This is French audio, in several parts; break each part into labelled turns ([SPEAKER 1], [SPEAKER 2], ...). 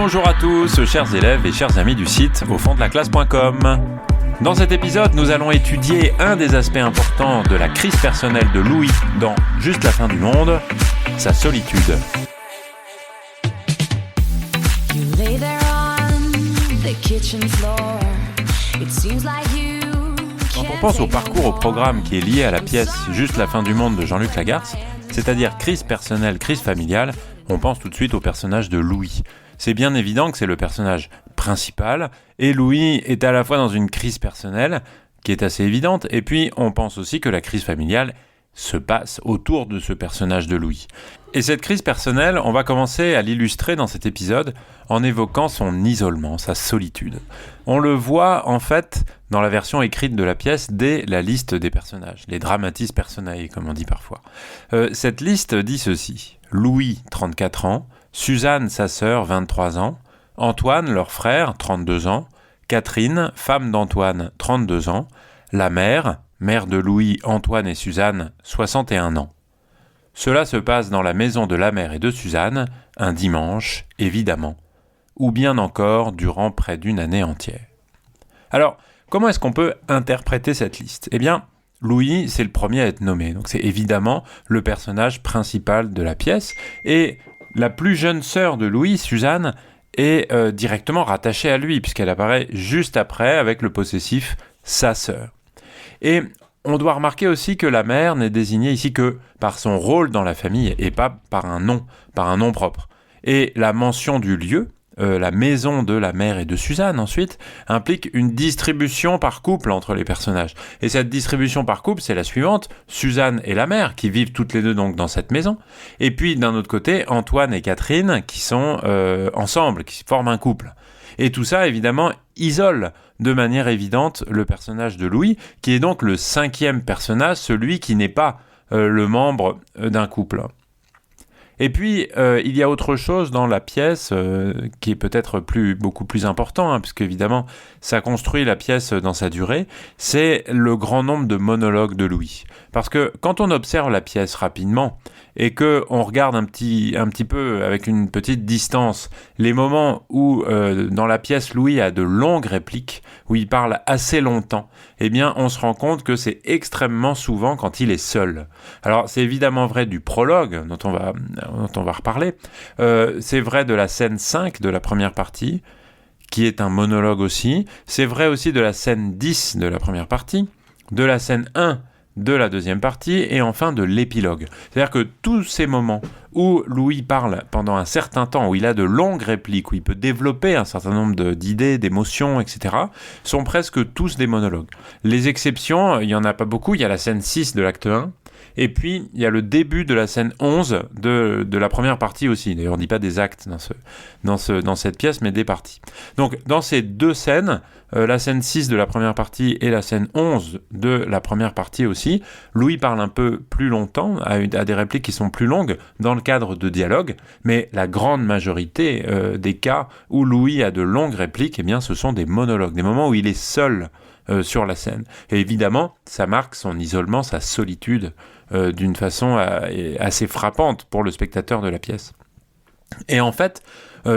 [SPEAKER 1] Bonjour à tous, chers élèves et chers amis du site aufonddelaclasse.com. Dans cet épisode, nous allons étudier un des aspects importants de la crise personnelle de Louis dans Juste la fin du monde, sa solitude. Quand on pense au parcours, au programme qui est lié à la pièce Juste la fin du monde de Jean-Luc Lagarce, c'est-à-dire crise personnelle, crise familiale, on pense tout de suite au personnage de Louis. C'est bien évident que c'est le personnage principal, et Louis est à la fois dans une crise personnelle, qui est assez évidente, et puis on pense aussi que la crise familiale se passe autour de ce personnage de Louis. Et cette crise personnelle, on va commencer à l'illustrer dans cet épisode en évoquant son isolement, sa solitude. On le voit en fait dans la version écrite de la pièce dès la liste des personnages, les dramatis personae comme on dit parfois. Cette liste dit ceci: Louis, 34 ans, Suzanne, sa sœur, 23 ans, Antoine, leur frère, 32 ans, Catherine, femme d'Antoine, 32 ans, la mère de Louis, Antoine et Suzanne, 61 ans. Cela se passe dans la maison de la mère et de Suzanne, un dimanche, évidemment, ou bien encore durant près d'une année entière. Alors, comment est-ce qu'on peut interpréter cette liste ? Eh bien, Louis, c'est le premier à être nommé, donc c'est évidemment le personnage principal de la pièce, et la plus jeune sœur de Louis, Suzanne, est directement rattachée à lui, puisqu'elle apparaît juste après avec le possessif « sa sœur ». Et on doit remarquer aussi que la mère n'est désignée ici que par son rôle dans la famille et pas par un nom propre. Et la mention du lieu, la maison de la mère et de Suzanne ensuite, implique une distribution par couple entre les personnages. Et cette distribution par couple, c'est la suivante: Suzanne et la mère qui vivent toutes les deux donc dans cette maison. Et puis d'un autre côté, Antoine et Catherine qui sont ensemble, qui forment un couple. Et tout ça, évidemment, isole de manière évidente le personnage de Louis, qui est donc le cinquième personnage, celui qui n'est pas le membre d'un couple. Et puis, il y a autre chose dans la pièce qui est peut-être beaucoup plus important, puisque évidemment, ça construit la pièce dans sa durée, c'est le grand nombre de monologues de Louis. Parce que quand on observe la pièce rapidement, et qu'on regarde un petit peu avec une petite distance les moments où dans la pièce Louis a de longues répliques, où il parle assez longtemps, eh bien on se rend compte que c'est extrêmement souvent quand il est seul. Alors c'est évidemment vrai du prologue dont on va reparler, c'est vrai de la scène 5 de la première partie, qui est un monologue aussi, c'est vrai aussi de la scène 10 de la première partie, de la scène 1 de la deuxième partie, et enfin de l'épilogue. C'est-à-dire que tous ces moments où Louis parle pendant un certain temps, où il a de longues répliques, où il peut développer un certain nombre d'idées, d'émotions, etc., sont presque tous des monologues. Les exceptions, il n'y en a pas beaucoup, il y a la scène 6 de l'acte 1, et puis il y a le début de la scène 11 de la première partie aussi. D'ailleurs, on ne dit pas des actes dans cette pièce, mais des parties. Donc, dans ces deux scènes, la scène 6 de la première partie et la scène 11 de la première partie aussi, Louis parle un peu plus longtemps, à des répliques qui sont plus longues, dans le cadre de dialogue, mais la grande majorité des cas où Louis a de longues répliques, eh bien, ce sont des monologues, des moments où il est seul sur la scène. Et évidemment, ça marque son isolement, sa solitude, d'une façon assez frappante pour le spectateur de la pièce. Et en fait,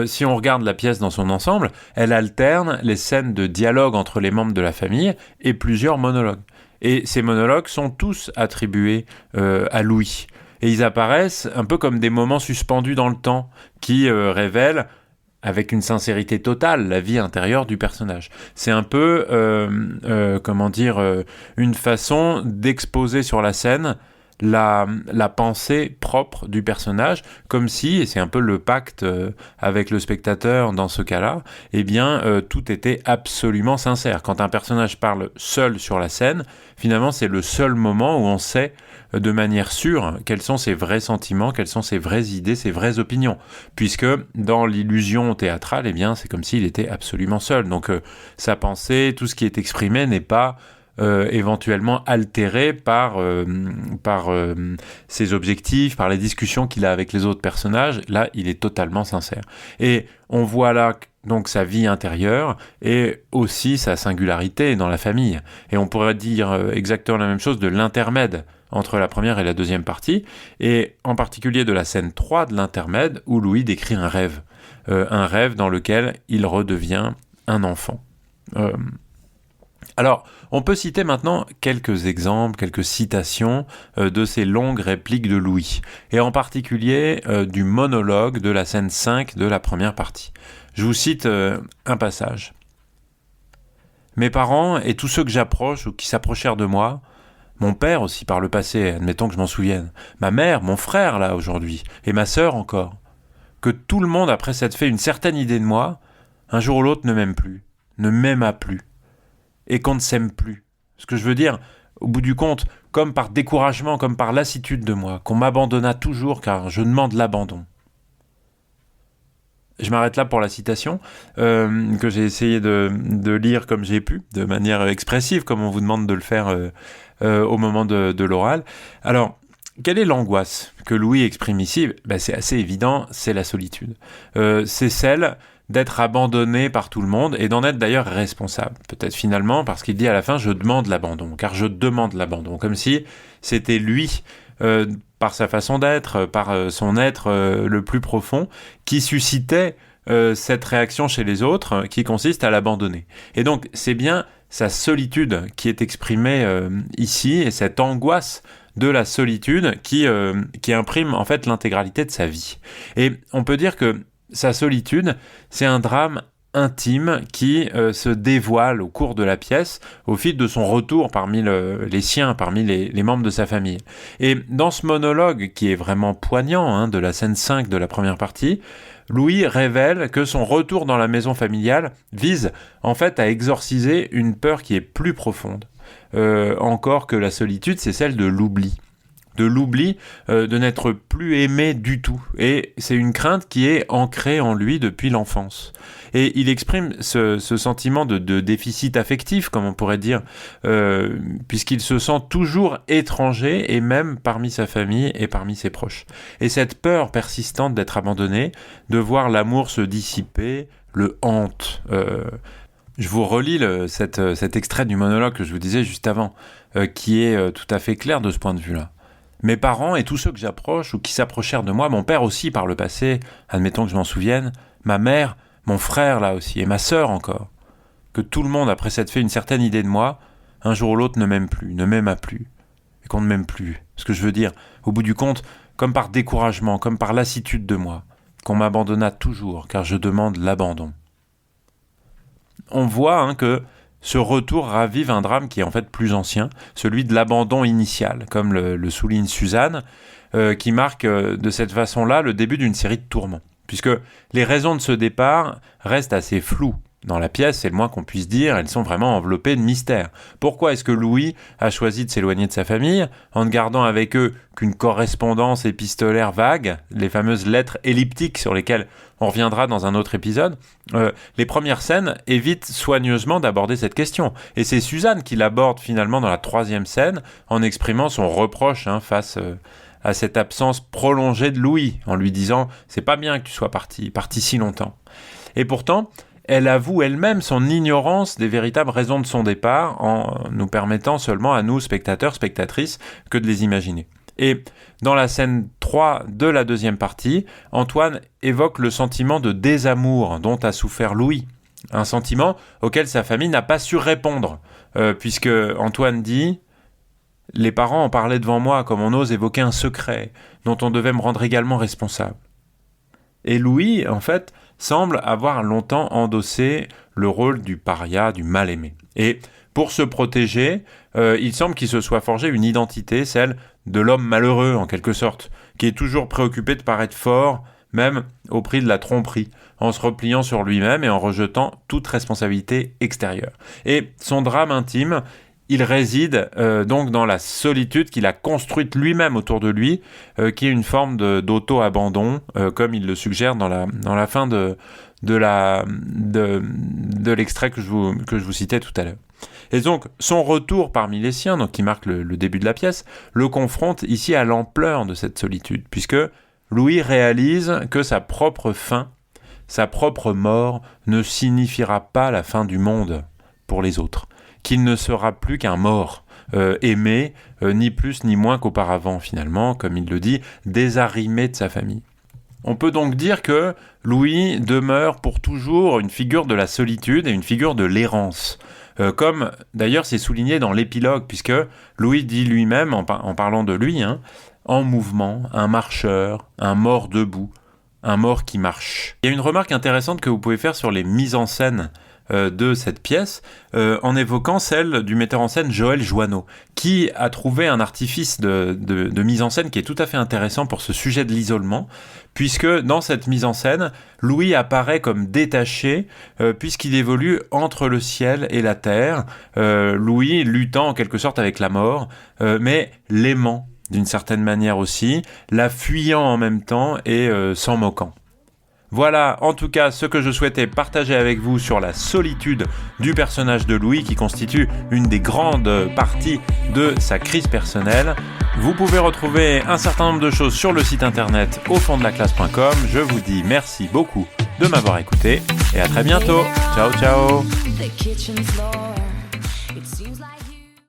[SPEAKER 1] si on regarde la pièce dans son ensemble, elle alterne les scènes de dialogue entre les membres de la famille et plusieurs monologues. Et ces monologues sont tous attribués à Louis. Et ils apparaissent un peu comme des moments suspendus dans le temps qui révèlent avec une sincérité totale la vie intérieure du personnage. C'est un peu, une façon d'exposer sur la scène la pensée propre du personnage, comme si, et c'est un peu le pacte avec le spectateur dans ce cas-là, eh bien, tout était absolument sincère. Quand un personnage parle seul sur la scène, finalement, c'est le seul moment où on sait de manière sûre quels sont ses vrais sentiments, quelles sont ses vraies idées, ses vraies opinions. Puisque dans l'illusion théâtrale, eh bien, c'est comme s'il était absolument seul. Donc, sa pensée, tout ce qui est exprimé n'est pas éventuellement altéré par ses objectifs, par les discussions qu'il a avec les autres personnages. Là, il est totalement sincère. Et on voit là donc sa vie intérieure et aussi sa singularité dans la famille. Et on pourrait dire exactement la même chose de l'intermède entre la première et la deuxième partie, et en particulier de la scène 3 de l'intermède où Louis décrit un rêve. un rêve dans lequel il redevient un enfant. Alors, on peut citer maintenant quelques exemples, quelques citations de ces longues répliques de Louis, et en particulier du monologue de la scène 5 de la première partie. Je vous cite un passage. « Mes parents et tous ceux que j'approche ou qui s'approchèrent de moi, mon père aussi par le passé, admettons que je m'en souvienne, ma mère, mon frère là aujourd'hui, et ma sœur encore, que tout le monde après s'être fait une certaine idée de moi, un jour ou l'autre ne m'aime plus, ne m'aima plus. Et qu'on ne s'aime plus. Ce que je veux dire, au bout du compte, comme par découragement, comme par lassitude de moi, qu'on m'abandonna toujours car je demande l'abandon. » Je m'arrête là pour la citation, que j'ai essayé de lire comme j'ai pu, de manière expressive, comme on vous demande de le faire au moment de l'oral. Alors, quelle est l'angoisse que Louis exprime ici ? C'est assez évident, c'est la solitude. C'est celle d'être abandonné par tout le monde et d'en être d'ailleurs responsable. Peut-être finalement parce qu'il dit à la fin « je demande l'abandon », car je demande l'abandon, comme si c'était lui, par sa façon d'être, par son être le plus profond, qui suscitait cette réaction chez les autres qui consiste à l'abandonner. Et donc c'est bien sa solitude qui est exprimée ici, et cette angoisse de la solitude qui imprime en fait l'intégralité de sa vie. Et on peut dire que sa solitude, c'est un drame intime qui se dévoile au cours de la pièce, au fil de son retour parmi les siens, parmi les membres de sa famille. Et dans ce monologue, qui est vraiment poignant, de la scène 5 de la première partie, Louis révèle que son retour dans la maison familiale vise en fait à exorciser une peur qui est plus profonde. Encore que la solitude, c'est celle de l'oubli. De l'oubli, de n'être plus aimé du tout. Et c'est une crainte qui est ancrée en lui depuis l'enfance. Et il exprime ce sentiment de déficit affectif, comme on pourrait dire, puisqu'il se sent toujours étranger, et même parmi sa famille et parmi ses proches. Et cette peur persistante d'être abandonné, de voir l'amour se dissiper, le hante. Je vous relis cet extrait du monologue que je vous disais juste avant, qui est tout à fait clair de ce point de vue-là. Mes parents et tous ceux que j'approche ou qui s'approchèrent de moi, mon père aussi par le passé, admettons que je m'en souvienne, ma mère, mon frère là aussi, et ma sœur encore, que tout le monde après s'être fait une certaine idée de moi, un jour ou l'autre ne m'aime plus, ne m'aima plus, et qu'on ne m'aime plus. Ce que je veux dire, au bout du compte, comme par découragement, comme par lassitude de moi, qu'on m'abandonna toujours, car je demande l'abandon. On voit que ce retour ravive un drame qui est en fait plus ancien, celui de l'abandon initial, comme le souligne Suzanne, qui marque de cette façon-là le début d'une série de tourments. Puisque les raisons de ce départ restent assez floues. Dans la pièce, c'est le moins qu'on puisse dire, elles sont vraiment enveloppées de mystère. Pourquoi est-ce que Louis a choisi de s'éloigner de sa famille, en ne gardant avec eux qu'une correspondance épistolaire vague, les fameuses lettres elliptiques sur lesquelles on reviendra dans un autre épisode? Les premières scènes évitent soigneusement d'aborder cette question. Et c'est Suzanne qui l'aborde finalement dans la troisième scène, en exprimant son reproche face à cette absence prolongée de Louis, en lui disant « c'est pas bien que tu sois parti si longtemps ». Et pourtant, elle avoue elle-même son ignorance des véritables raisons de son départ, en nous permettant seulement à nous, spectateurs, spectatrices, que de les imaginer. Et dans la scène 3 de la deuxième partie, Antoine évoque le sentiment de désamour dont a souffert Louis. Un sentiment auquel sa famille n'a pas su répondre, puisque Antoine dit « Les parents en parlaient devant moi comme on ose évoquer un secret, dont on devait me rendre également responsable. » Et Louis, en fait, semble avoir longtemps endossé le rôle du paria, du mal-aimé. Et pour se protéger, il semble qu'il se soit forgé une identité, celle de l'homme malheureux en quelque sorte, qui est toujours préoccupé de paraître fort, même au prix de la tromperie, en se repliant sur lui-même et en rejetant toute responsabilité extérieure. Et son drame intime, il réside donc dans la solitude qu'il a construite lui-même autour de lui, qui est une forme d'auto-abandon, comme il le suggère dans la fin de l'extrait que je vous citais tout à l'heure. Et donc, son retour parmi les siens, donc qui marque le début de la pièce, le confronte ici à l'ampleur de cette solitude, puisque Louis réalise que sa propre fin, sa propre mort ne signifiera pas la fin du monde pour les autres, qu'il ne sera plus qu'un mort, aimé, ni plus ni moins qu'auparavant finalement, comme il le dit, désarrimé de sa famille. On peut donc dire que Louis demeure pour toujours une figure de la solitude et une figure de l'errance. Comme d'ailleurs c'est souligné dans l'épilogue, puisque Louis dit lui-même, en parlant de lui, en mouvement, un marcheur, un mort debout, un mort qui marche. Il y a une remarque intéressante que vous pouvez faire sur les mises en scène de cette pièce, en évoquant celle du metteur en scène Joël Joanneau, qui a trouvé un artifice de mise en scène qui est tout à fait intéressant pour ce sujet de l'isolement, puisque dans cette mise en scène, Louis apparaît comme détaché, puisqu'il évolue entre le ciel et la terre, Louis luttant en quelque sorte avec la mort, mais l'aimant d'une certaine manière aussi, la fuyant en même temps et s'en moquant. Voilà, en tout cas, ce que je souhaitais partager avec vous sur la solitude du personnage de Louis, qui constitue une des grandes parties de sa crise personnelle. Vous pouvez retrouver un certain nombre de choses sur le site internet aufonddelaclasse.com. Je vous dis merci beaucoup de m'avoir écouté et à très bientôt. Ciao, ciao.